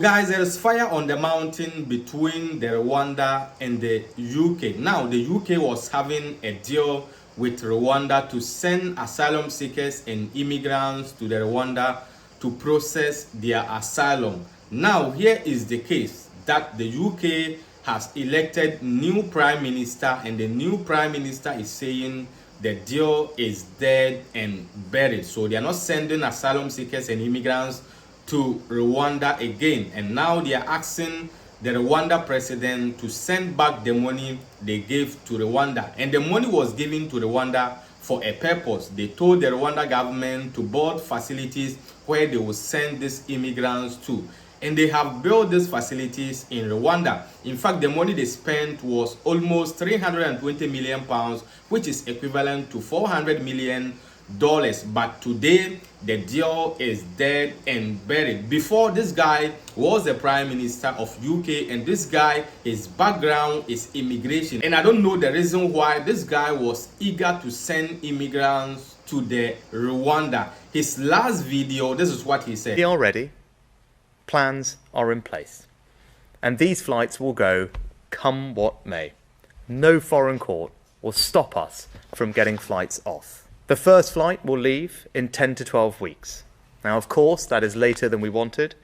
Guys, there is fire on the mountain between the Rwanda and the UK. Now, the UK was having a deal with Rwanda to send asylum seekers and immigrants to the Rwanda to process their asylum. Now, here is the case that the UK has elected new prime minister, and the new prime minister is saying the deal is dead and buried. So they are not sending asylum seekers and immigrants to Rwanda again, and now they are asking the Rwanda president to send back the money they gave to Rwanda. And the money was given to Rwanda for a purpose. They told the Rwanda government to build facilities where they will send these immigrants to, and they have built these facilities in Rwanda. In fact, the money they spent was almost 320 million pounds, which is equivalent to 400 million dollars. But today the deal is dead and buried. Before, this guy was the prime minister of UK, and this guy, his background is immigration, and I don't know the reason why this guy was eager to send immigrants to the Rwanda. His last video, this is what he said. We are ready, plans are in place, and these flights will go come what may. No foreign court will stop us from getting flights off. The first flight will leave in 10 to 12 weeks. Now, of course, that is later than we wanted,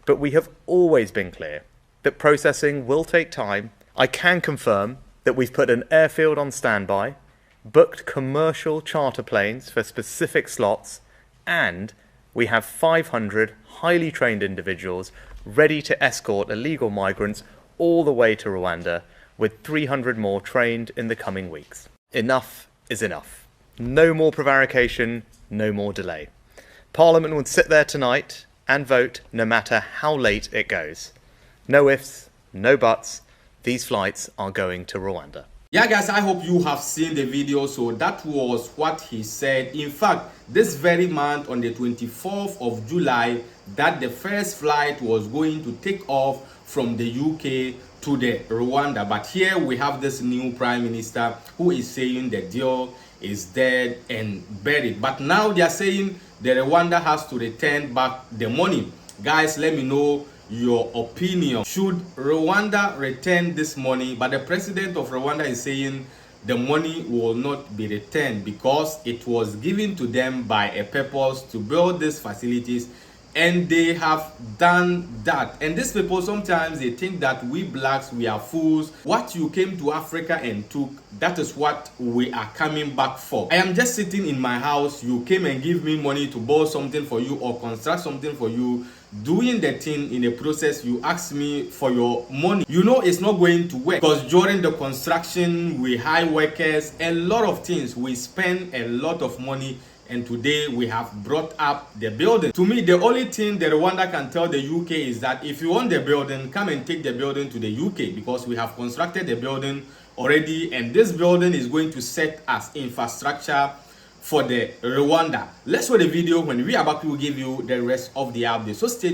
but we have always been clear that processing will take time. I can confirm that we've put an airfield on standby, booked commercial charter planes for specific slots, and we have 500 highly trained individuals ready to escort illegal migrants all the way to Rwanda, with 300 more trained in the coming weeks. Enough is enough. No more prevarication, no more delay. Parliament will sit there tonight and vote no matter how late it goes. No ifs, no buts. These flights are going to Rwanda. Yeah, guys, I hope you have seen the video. So that was what he said. In fact, this very month, on the 24th of July, that the first flight was going to take off from the UK to the Rwanda. But here we have this new prime minister who is saying the deal is dead and buried. But now they are saying the Rwanda has to return back the money. Guys, let me know your opinion. Should Rwanda return this money? But the president of Rwanda is saying the money will not be returned because it was given to them by a purpose to build these facilities, and they have done that. And these people, sometimes they think that we blacks, we are fools. What you came to Africa and took, that is what we are coming back for. I am just sitting in my house. You came and give me money to build something for you or construct something for you. Doing the thing, in the process you ask me for your money. You know it's not going to work, because during the construction we hire workers, a lot of things, we spend a lot of money, and today we have brought up the building. To me, the only thing the Rwanda can tell the UK is that if you want the building, come and take the building to the UK, because we have constructed the building already, and this building is going to set as infrastructure for the Rwanda. Let's watch the video. When we are back, we will give you the rest of the update. So stay.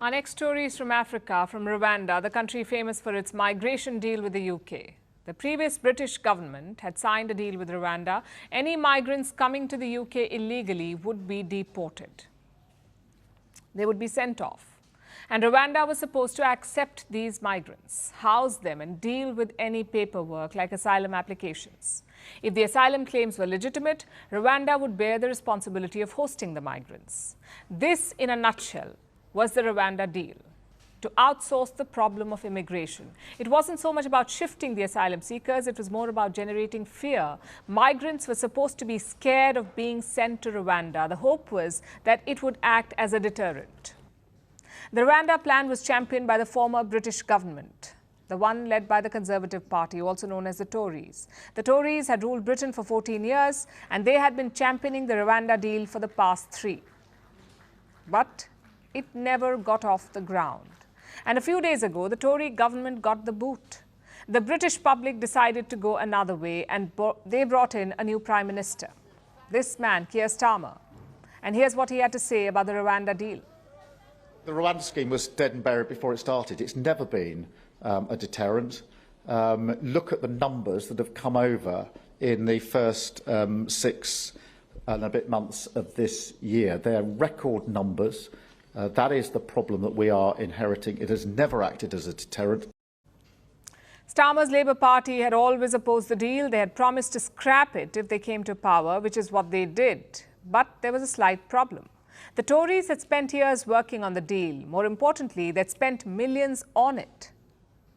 Our next story is from Africa, from Rwanda, the country famous for its migration deal with the UK. The previous British government had signed a deal with Rwanda. Any migrants coming to the UK illegally would be deported. They would be sent off. And Rwanda was supposed to accept these migrants, house them, and deal with any paperwork like asylum applications. If the asylum claims were legitimate, Rwanda would bear the responsibility of hosting the migrants. This, in a nutshell, was the Rwanda deal: to outsource the problem of immigration. It wasn't so much about shifting the asylum seekers, it was more about generating fear. Migrants were supposed to be scared of being sent to Rwanda. The hope was that it would act as a deterrent. The Rwanda plan was championed by the former British government, the one led by the Conservative Party, also known as the Tories. The Tories had ruled Britain for 14 years, and they had been championing the Rwanda deal for the past 3. But it never got off the ground. And a few days ago, the Tory government got the boot. The British public decided to go another way, and they brought in a new Prime Minister, this man, Keir Starmer. And here's what he had to say about the Rwanda deal. The Rwanda scheme was dead and buried before it started. It's never been a deterrent. Look at the numbers that have come over in the first 6 and a bit months of this year. They're record numbers. That is the problem that we are inheriting. It has never acted as a deterrent. Starmer's Labour Party had always opposed the deal. They had promised to scrap it if they came to power, which is what they did. But there was a slight problem. The Tories had spent years working on the deal. More importantly, they'd spent millions on it.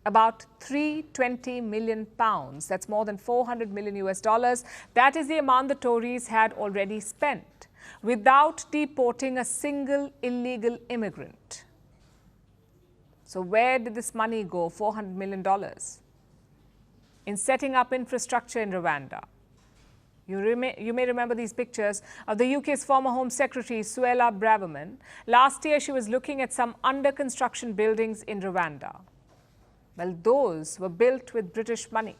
About £320 million. That's more than 400 million US dollars. That is the amount the Tories had already spent without deporting a single illegal immigrant. So where did this money go, $400 million? In setting up infrastructure in Rwanda. You may remember these pictures of the UK's former Home Secretary, Suella Braverman. Last year, she was looking at some under-construction buildings in Rwanda. Well, those were built with British money,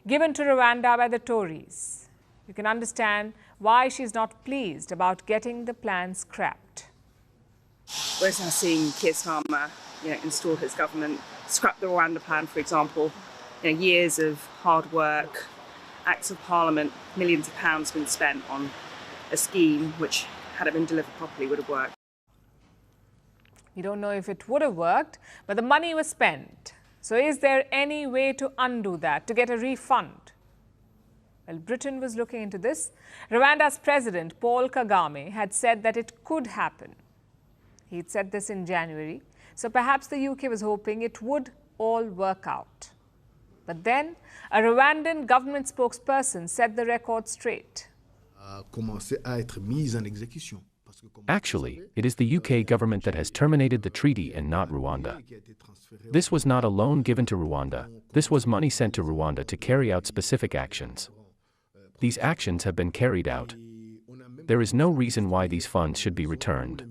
given to Rwanda by the Tories. You can understand why she's not pleased about getting the plan scrapped. We're now seeing Keir Starmer, install his government, scrap the Rwanda plan, for example. Years of hard work, acts of parliament, millions of pounds been spent on a scheme which, had it been delivered properly, would have worked. We don't know if it would have worked, but the money was spent. So is there any way to undo that, to get a refund? Well, Britain was looking into this. Rwanda's president, Paul Kagame, had said that it could happen. He'd said this in January. So perhaps the UK was hoping it would all work out. But then, a Rwandan government spokesperson set the record straight. Actually, it is the UK government that has terminated the treaty and not Rwanda. This was not a loan given to Rwanda. This was money sent to Rwanda to carry out specific actions. These actions have been carried out. There is no reason why these funds should be returned.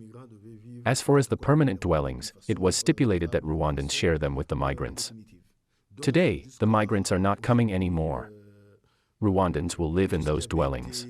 As far as the permanent dwellings, it was stipulated that Rwandans share them with the migrants. Today, the migrants are not coming anymore. Rwandans will live in those dwellings.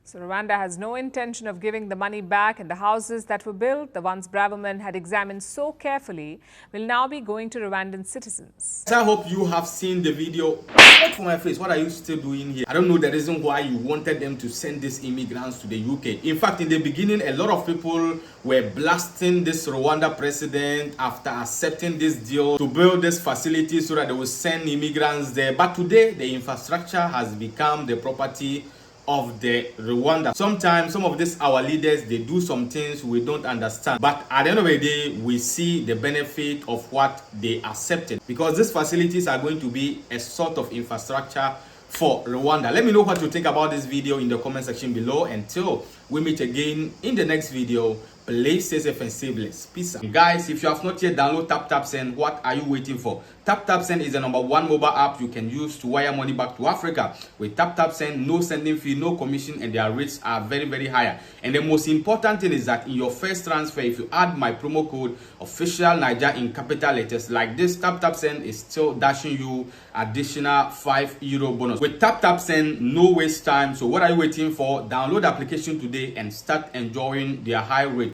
So Rwanda has no intention of giving the money back, and the houses that were built, the ones Braverman had examined so carefully, will now be going to Rwandan citizens. I hope you have seen the video. What for my face? What are you still doing here? I don't know the reason why you wanted them to send these immigrants to the UK. In fact, in the beginning, a lot of people were blasting this Rwanda president after accepting this deal to build this facility so that they will send immigrants there. But today, the infrastructure has become the property of the Rwanda. Sometimes some of these our leaders, they do some things we don't understand, but at the end of the day we see the benefit of what they accepted, because these facilities are going to be a sort of infrastructure for Rwanda. Let me know what you think about this video in the comment section below. Until we meet again in the next video, please stay safe and stay blessed. Peace out. Guys, if you have not yet downloaded TapTapSend, what are you waiting for? TapTapSend is the #1 mobile app you can use to wire money back to Africa. With TapTapSend, no sending fee, no commission, and their rates are very, very higher. And the most important thing is that in your first transfer, if you add my promo code official Niger in capital letters like this, TapTapSend is still dashing you additional €5 bonus. With TapTapSend, no waste time. So what are you waiting for? Download the application today and start enjoying their high rate.